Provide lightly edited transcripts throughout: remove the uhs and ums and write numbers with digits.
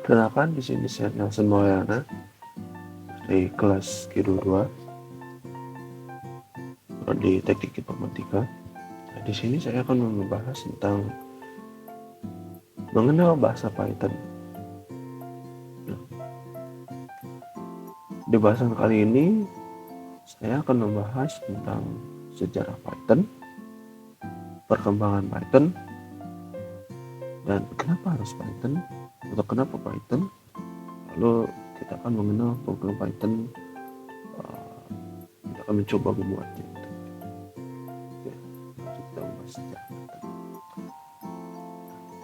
Kenalkan di sini saya Nelson Maulana dari kelas Q2 di Teknik Informatika. Di sini saya akan membahas tentang mengenal bahasa Python. Di bahasan kali ini saya akan membahas tentang sejarah Python, perkembangan Python, dan kenapa harus Python atau kenapa Python. Lalu kita akan mengenal program Python. Kita akan mencoba membuatnya. Kita membahas sejarah Python.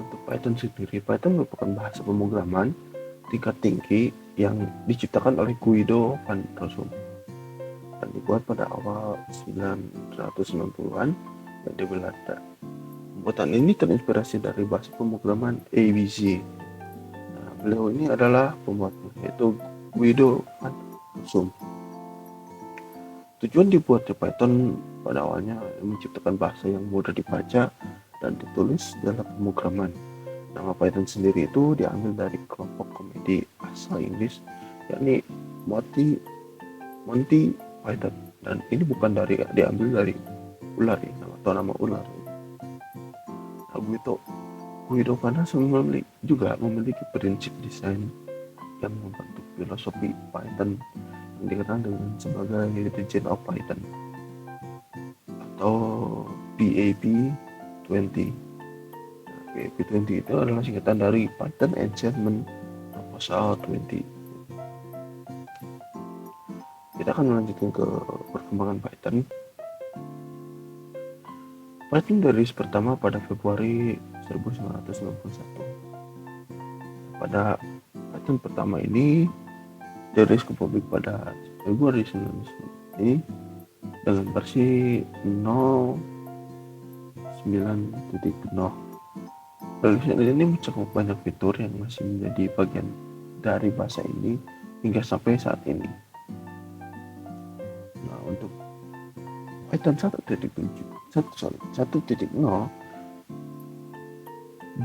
Untuk Python sendiri, Python merupakan bahasa pemrograman tingkat tinggi yang diciptakan oleh Guido van Rossum dan dibuat pada awal 1990-an di Belanda. Pembuatan ini terinspirasi dari bahasa pemrograman ABC. Beliau ini adalah pembuatnya, yaitu Guido van Rossum. Tujuan dibuatnya Python pada awalnya menciptakan bahasa yang mudah dibaca dan ditulis dalam pemrograman. Nama Python sendiri itu diambil dari kelompok komedi asal Inggris, yakni Monty Python, dan ini bukan diambil dari ular atau nama ular. Guido van Rossum juga memiliki prinsip desain yang membentuk filosofi Python yang dikenal dengan sebagai Region of Python atau PAP20. PAP20 itu adalah singkatan dari Python Enchantment Proposal 20. Kita akan melanjutkan ke perkembangan Python. Python dirilis pertama pada Februari 1991. Pada Python pertama ini dirilis ke publik pada Februari 1990 ini dengan versi 0.9.0. Rilisan ini mencakup banyak fitur yang masih menjadi bagian dari bahasa ini hingga sampai saat ini. Nah, untuk Python 1.0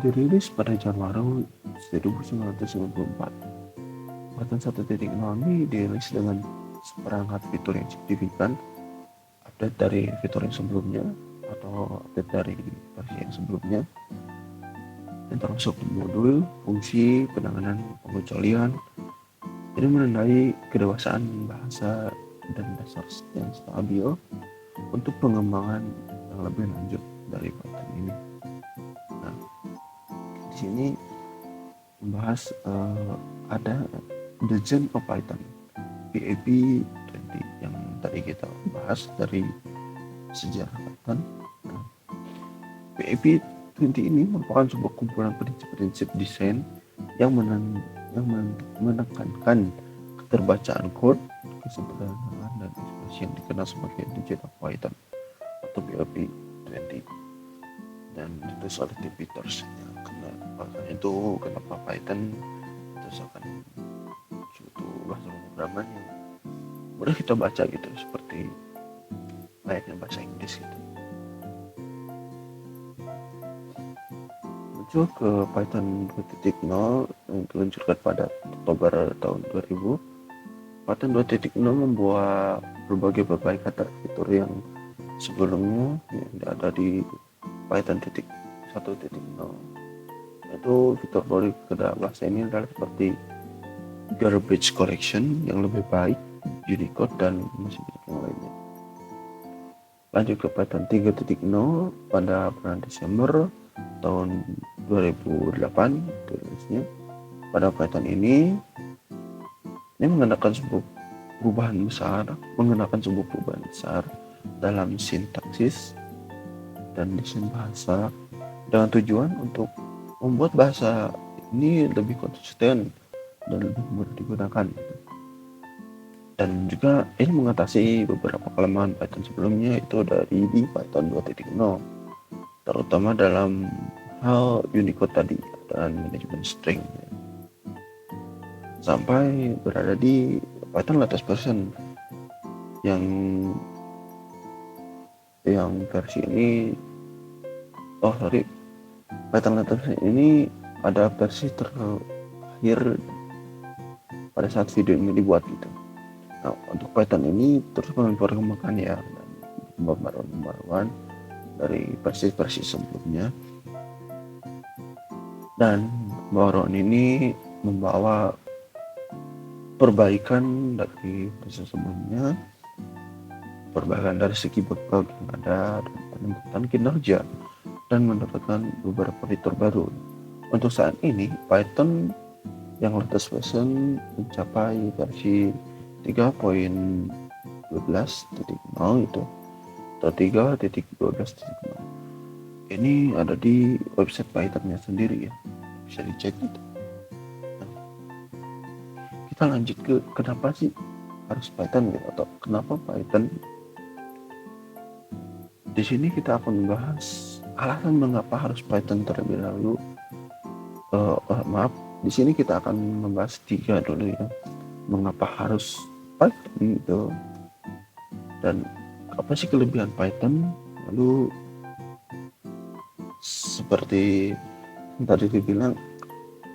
dirilis pada Januari 1994. Python 1.0 ini dirilis dengan seperangkat fitur yang signifikan, update dari fitur yang sebelumnya atau update dari versi yang sebelumnya, dan termasuk modul, fungsi, penanganan pengecualian. Ini menandai kedewasaan bahasa dan dasar yang stabil untuk pengembangan yang lebih lanjut dari Python ini. Nah, di sini membahas ada The Gen of Python, PAP20, yang tadi kita bahas dari sejarah Python. Nah, PAP20 ini merupakan sebuah kumpulan prinsip-prinsip desain yang menekankan keterbacaan kode, kesederhanaan, dan ekspresi yang dikenal sebagai Design of Python atau PAP20, dan ditulis oleh Tim Peters. Kenapa Python akan suatu bahasa pemrograman yang mudah kita baca gitu, seperti layaknya bahasa Inggris gitu. Muncul ke Python 2.0 yang diluncurkan pada Oktober tahun 2000. Python 2.0 membuat berbagai perbaikan fitur yang sebelumnya yang ada di Python 1.0, yaitu fitur dari kedua bahasa ini adalah seperti garbage collection yang lebih baik, Unicode, dan masih banyak yang lainnya. Lanjut ke Python 3.0 pada bulan Desember tahun 2008 tulisnya. Pada Python ini mengenakan sebuah perubahan besar dalam sintaksis dan desain bahasa dengan tujuan untuk membuat bahasa ini lebih konsisten dan lebih mudah digunakan. Dan juga ini mengatasi beberapa kelemahan Python sebelumnya itu dari di Python 2.0, terutama dalam hal Unicode tadi dan manajemen string, sampai berada di Python latest version yang versi ini Python latest version ini ada versi terakhir pada saat video ini dibuat gitu. Nah, untuk Python ini terus memperkembangkan ya, pembaruan dari versi-versi sebelumnya, dan pembaruan ini membawa perbaikan dari versi sebelumnya, perbaikan dari segi bug yang ada, dan peningkatan kinerja dan mendapatkan beberapa fitur baru. Untuk saat ini Python yang latest version mencapai versi 3.12.0 itu atau 3.12.0. Ini ada di website Pythonnya sendiri ya, bisa dicek itu. Nah, kita lanjut ke kenapa sih harus Python gitu, atau kenapa Python. Di sini kita akan membahas alasan mengapa harus Python terlebih dahulu. Di sini kita akan membahas 3 dulu ya. Mengapa harus Python gitu, dan apa sih kelebihan Python. Lalu seperti yang tadi dibilang,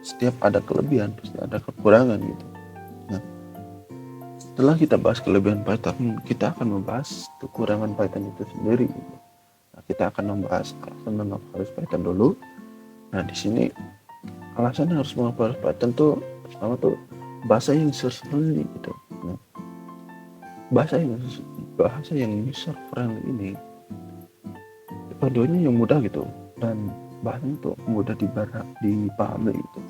setiap ada kelebihan pasti ada kekurangan gitu. Nah, setelah kita bahas kelebihan Python, kita akan membahas kekurangan Python itu sendiri gitu. Nah, kita akan membahas alasan mengapa harus Python dulu. Nah, di sini alasan harus mengapa harus Python tuh pertama tuh bahasa yang user friendly gitu. Nah, bahasa yang user friendly ini keduanya yang mudah gitu, dan bahasanya tuh mudah dipahami gitu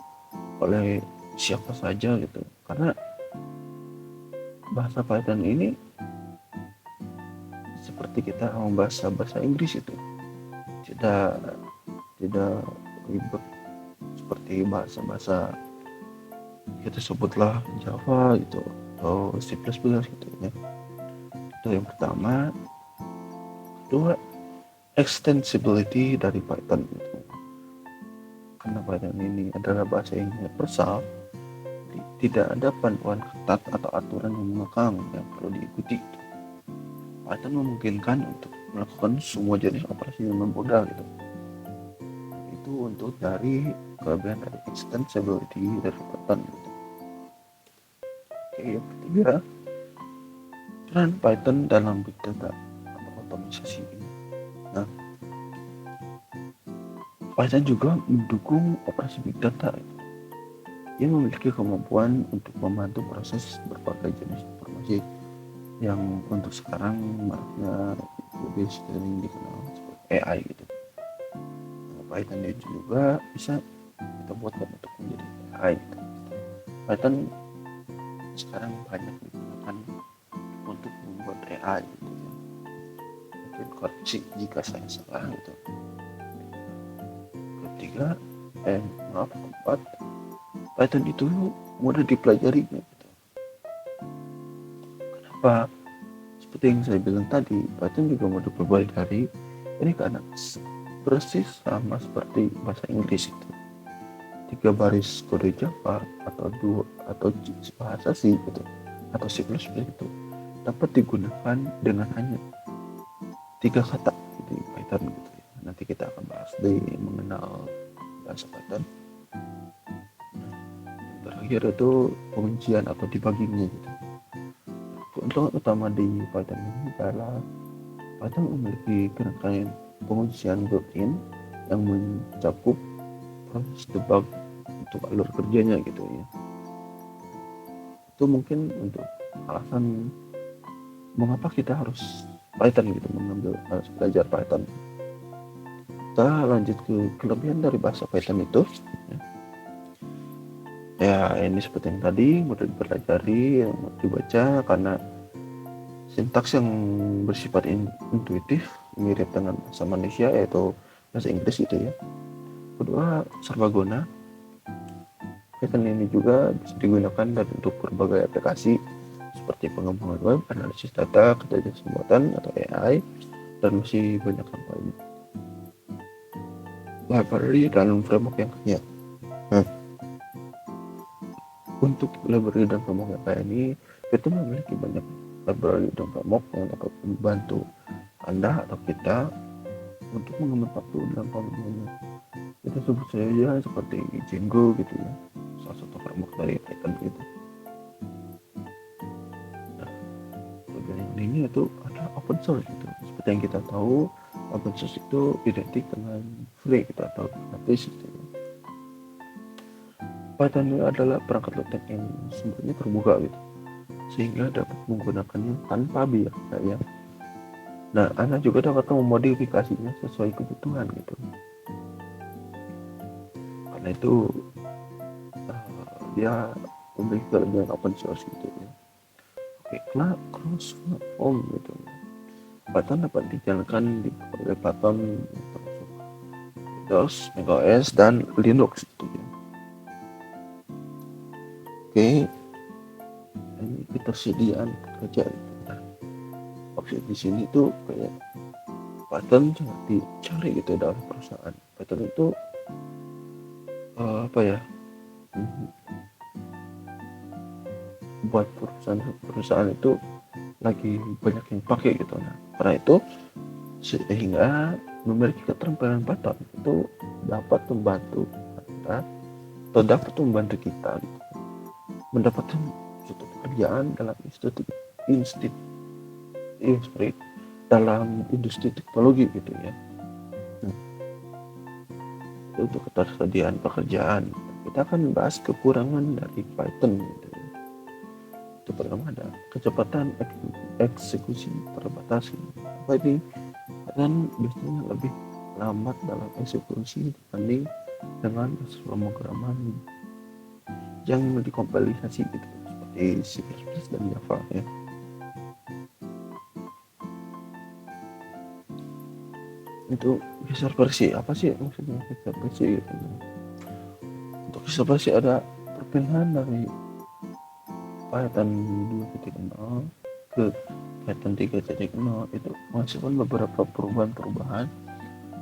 oleh siapa saja gitu, karena bahasa Python ini seperti kita membahas bahasa Inggris itu tidak ribet seperti bahasa kita sebutlah Java gitu atau C++ gitu ya. Itu yang pertama. Kedua, extensibility dari Python gitu. Karena Python ini adalah bahasa yang universal, tidak ada panduan ketat atau aturan yang mengekang yang perlu diikuti. Python memungkinkan untuk melakukan semua jenis operasi dengan mudah gitu. Itu untuk dari kelebihan dari extensibility dari Python gitu. Oke, yang ketiga, peran Python dalam big data atau otomatisasi ini. Nah, Python juga mendukung operasi big data. Ia memiliki kemampuan untuk membantu proses berbagai jenis informasi yang untuk sekarang maraknya lebih sering dikenal sebagai AI gitu. Nah, Python juga bisa kita buatkan untuk menjadi AI gitu. Python sekarang banyak digunakan untuk membuat AI gitu ya. Mungkin koreksi jika saya salah gitu. Keempat, Python itu mudah dipelajari gitu. Kenapa? Seperti yang saya bilang tadi, Python juga mudah dipelajari. Ini karena persis sama seperti bahasa Inggris itu. 3 baris kode Java atau bahasa C gitu, atau C++ itu dapat digunakan dengan hanya 3 kata gitu di Python gitu ya. Nanti kita akan bahas di mengenal bahasa Python. Terakhir itu penguncian atau debuggingnya gitu. Keuntungan utama di Python ini adalah Python memiliki kerangka penguncian built-in yang mencakup proses debug untuk alur kerjanya gitu ya. Itu mungkin untuk alasan mengapa kita harus Python gitu, harus belajar Python. Kita lanjut ke kelebihan dari bahasa Python itu ya, ini seperti yang tadi, mudah dipelajari, mudah dibaca karena sintaks yang bersifat intuitif, mirip dengan bahasa manusia yaitu bahasa Inggris gitu ya. Kedua, serbaguna. Python ini juga bisa digunakan untuk berbagai aplikasi seperti pengembangan web, analisis data, kecerdasan buatan atau AI, dan masih banyak yang lainnya. Library dan framework yang kaya. Untuk library dan framework yang kaya ini, Python memiliki banyak library dan framework yang dapat membantu Anda atau kita untuk mengembangkan waktu dalam penggunaan. Kita sebut saja seperti Django gitu ya, salah satu framework dari Python gitu. Nah, yang ini itu adalah open source gitu. Seperti yang kita tahu, open source itu identik dengan free gitu atau gratis gitu. Python ini adalah perangkat lunak yang sumbernya terbuka gitu, sehingga dapat menggunakannya tanpa biaya ya. Nah, Anda juga dapat memodifikasinya sesuai kebutuhan gitu. Karena itu dia memiliki kelebihan open source gitu ya. Oke, cross platform gitu. Python dapat dijalankan di berbagai platform termasuk Windows, macOS, dan Linux gitu ya. Oke, ini ketersediaan pekerjaan. Opsi di sini tuh kayak Python sangat dicari gitu dalam perusahaan. Python itu apa ya? Buat perusahaan itu lagi banyak yang pakai gitu. Nah, karena itu sehingga memiliki keterampilan Python itu dapat membantu kita atau dapat membantu kita gitu, mendapatkan suatu pekerjaan dalam dalam industri teknologi gitu ya. Untuk ketersediaan pekerjaan, kita akan bahas kekurangan dari Python gitu. Itu pertama ada kecepatan eksekusi terbatas. Apa ini? Python biasanya lebih lambat dalam eksekusi dibanding dengan pemrograman yang dikompilasi gitu seperti C++ dan Java ya. Itu geser versi, apa sih maksudnya geser versi gitu? Untuk geser versi ada perpindahan dari Python 2.0 ke Python 3.0 itu menghasilkan beberapa perubahan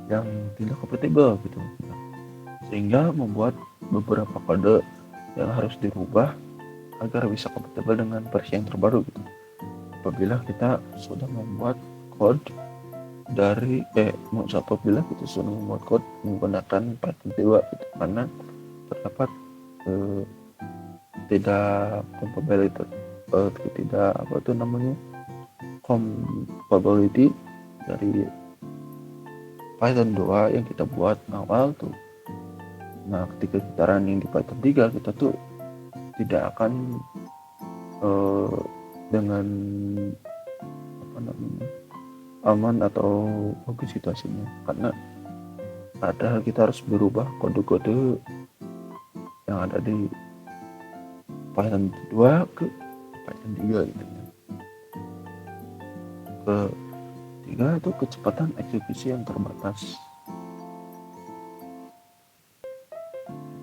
yang tidak kompatibel gitu, sehingga membuat beberapa kode yang harus dirubah agar bisa kompatibel dengan versi yang terbaru gitu. Apabila kita sudah membuat code dari apabila kita sudah membuat code menggunakan Python 2 gitu, karena terdapat tidak compatibility tidak apa itu namanya compatibility dari Python 2 yang kita buat awal tuh. Nah, ketika kita running di Python 3 kita tuh tidak akan dengan apa namanya aman atau bagus situasinya, karena padahal kita harus berubah kode-kode yang ada di Python 2 ke Python 3 gitu ya. Ketiga itu kecepatan eksekusi yang terbatas.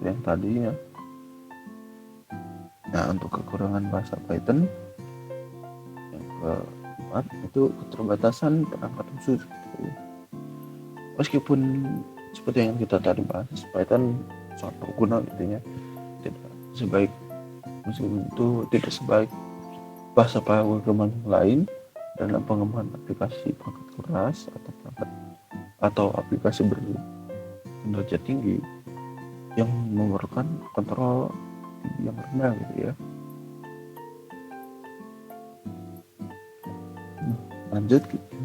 Yang tadi ya. Nah, untuk kekurangan bahasa Python yang keempat itu keterbatasan perangkat khusus gitu ya. Meskipun seperti yang kita tadi bahas, Python sangat berguna gitu ya, tidak sebaik meskipun itu tidak sebaik bahasa pemrograman lain dalam pengembangan aplikasi perangkat keras atau aplikasi berkinerja tinggi yang memerlukan kontrol yang rendah gitu ya. Nah, lanjut gitu.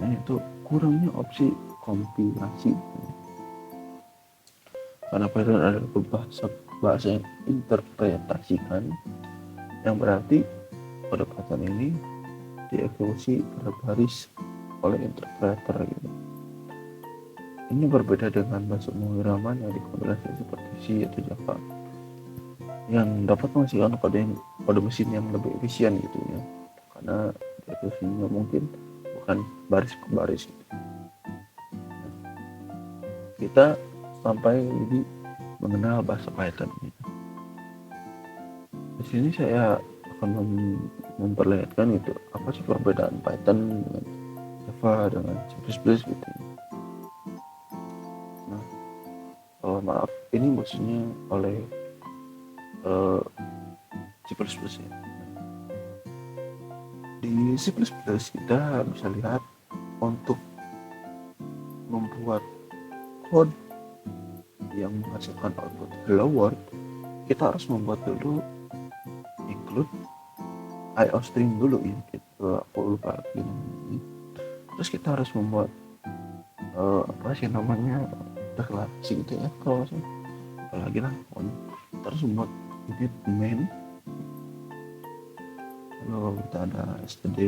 Nah, itu kurangnya opsi kompilasi, karena Python adalah bahasa yang interpretasikan, yang berarti pada Python ini dieksekusi berbaris oleh interpreter gitu. Ini berbeda dengan bahasa pemrograman yang dikompilasi seperti C atau Java yang dapat menghasilkan kode mesin yang lebih efisien gitu ya, karena eksekusinya mungkin bukan baris per baris gitu. Kita sampai di mengenal bahasa Python gitu. Di sini saya akan memperlihatkan itu apa sih perbedaan Python dengan Java dengan C++ gitu. Nah, maaf, ini maksudnya oleh C++ ya. Di C++ kita bisa lihat untuk membuat code yang menghasilkan output hello world kita harus membuat dulu include IO string dulu ya, gitu. Aku lupa lagi namanya. Terus kita harus membuat apa sih namanya, deklarasi gitu ya kalau nggak salah, apalagi lah pokoknya kita harus membuat ini main. Lalu kita ada std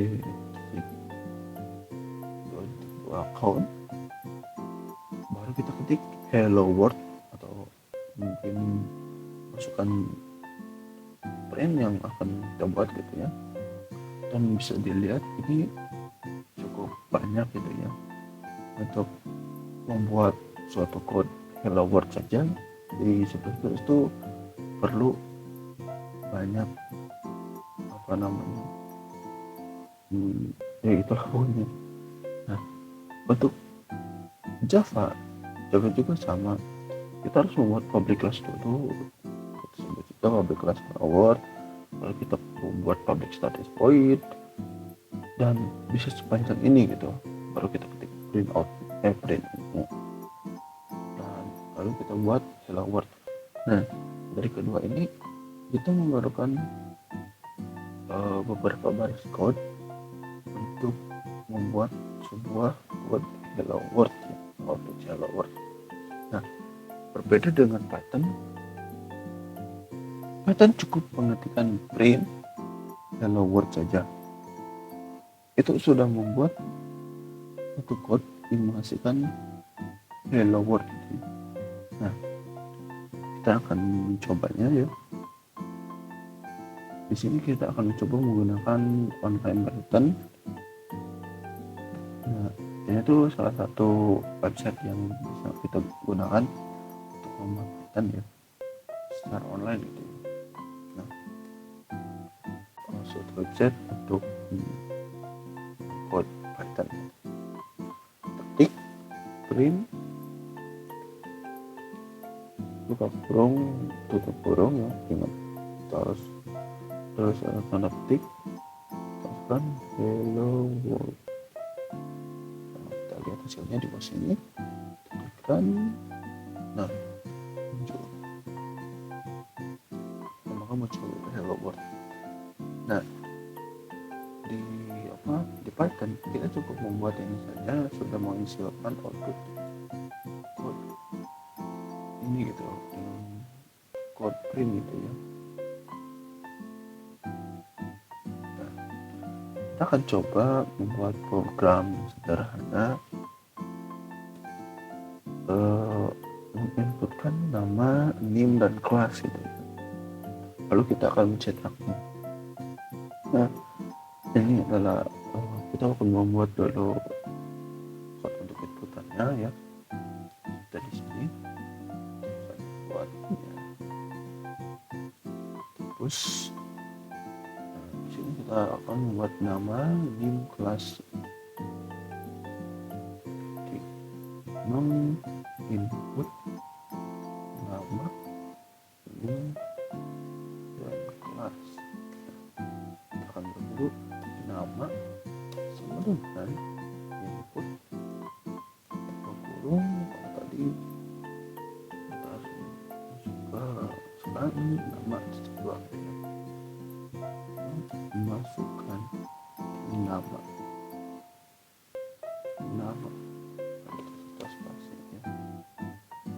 account, baru kita ketik hello world atau mungkin masukkan brand yang akan kita buat gitu ya. Dan bisa dilihat ini cukup banyak gitu ya. Untuk membuat suatu code hello world saja di C++ itu perlu banyak apa namanya, ya itulah pokoknya. Nah, untuk Java juga sama, kita harus membuat public class dulu. Kita sebut juga public class power, lalu kita membuat public status void, dan bisa sepanjang ini gitu, baru kita ketik print out print. Dan lalu kita buat hello world. Nah, dari kedua ini kita memerlukan beberapa baris code untuk membuat sebuah code hello world ya, objek hello world. Nah, berbeda dengan Python cukup mengetikkan print hello world saja, itu sudah membuat satu code yang menghasilkan hello world. Nah, kita akan mencobanya ya. Di sini kita akan mencoba menggunakan on-time Python. Nah, ini tuh salah satu website yang bisa kita gunakan untuk membuat Python ya, secara online gitu. Nah, suatu website untuk code Python. Ketik print buka kurung tutup kurung ya, ingat terus tanda petik kan hello world. Nah, kita lihat hasilnya di bawah sini, tekan, nah muncul, maka muncul hello world. Nah, di Python kita cukup membuat ini saja sudah menghasilkan output code ini gitu, dengan code print gitu ya. Nah, kita akan coba membuat program sederhana, menginputkan nama, name, dan kelas gitu. Lalu kita akan mencetaknya. Nah, ini adalah kita akan membuat dulu code untuk inputannya ya. Kita di sini buatnya. Terus di sini kita akan membuat nama, name, kelas. Menginput nama, name, dan kelas. Kita akan dulu nama sama dengan input kurung. Kalau tadi kita harus masukkan nama sebuah masukkan nama spasinya.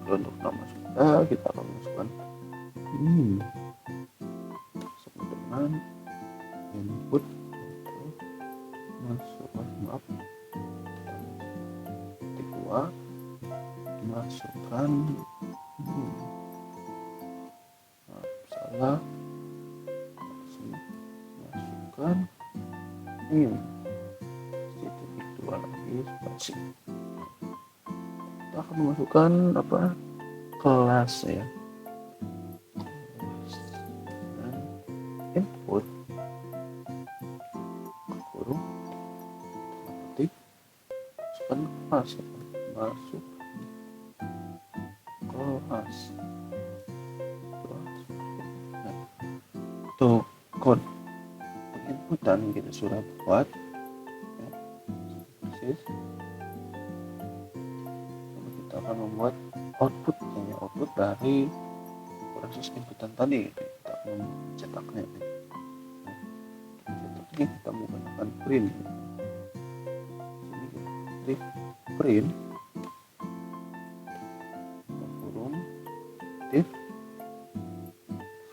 Untuk nama sudah, kita akan masukkan sama dengan input kedua masukkan salah masukkan titik dua lagi spasi. Kita akan memasukkan kelas ya, dan input kurung ketik masukkan kelas ya. Masuk kelas. Nah, untuk code inputan kita sudah buat ya, persis. Lalu kita akan membuat output dari proses inputan tadi kita akan mencetaknya. Cetaknya kita menggunakan print. Sini print kurung tif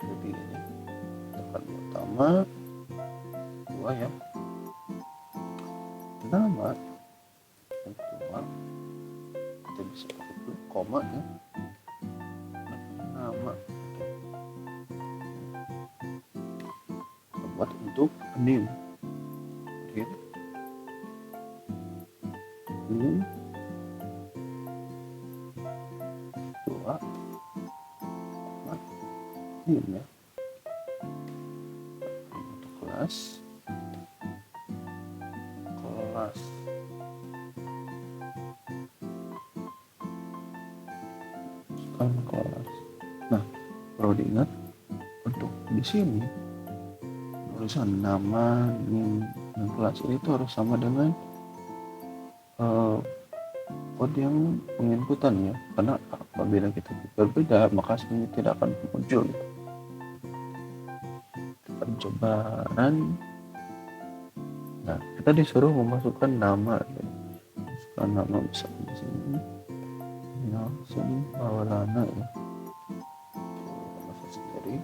jadi ini tekan utama dua ya, nama yang kedua kita bisa pakai koma ya, nama kita buat untuk name ini dua name ya. Untuk kelas kelas. Nah, perlu diingat untuk di sini tulisan nama dan kelas ini itu harus sama dengan kode yang penginputan ya, karena apabila kita berbeda maka hasilnya tidak akan muncul. Pencobaan. Nah, kita disuruh memasukkan nama ya. Masukkan nama misalnya di sini Nelson Maulana ya, nama sendiri.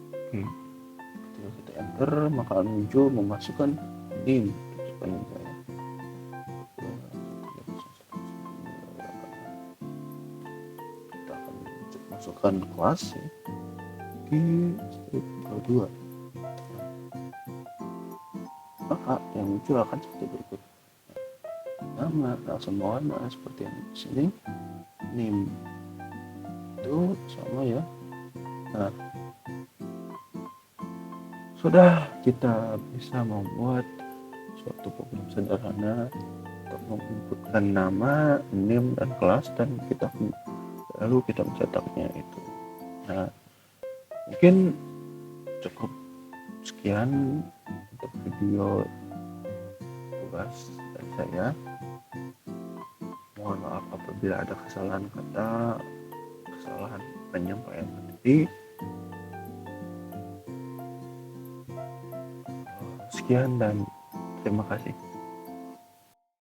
Oke, ketika kita enter maka akan muncul memasukkan name saya. Kita akan masukkan kelas ya. Oke, strip 2. Maka yang muncul akan seperti berikut. Nama langsung warna seperti yang di sini. Name itu sama ya. Nah, sudah kita bisa membuat suatu program sederhana untuk menginputkan nama, name dan kelas, dan lalu kita mencetaknya itu. Nah, mungkin cukup sekian untuk video tugas dari saya. Mohon maaf apabila ada kesalahan kata, kesalahan penyampaian tadi. Sekian dan terima kasih.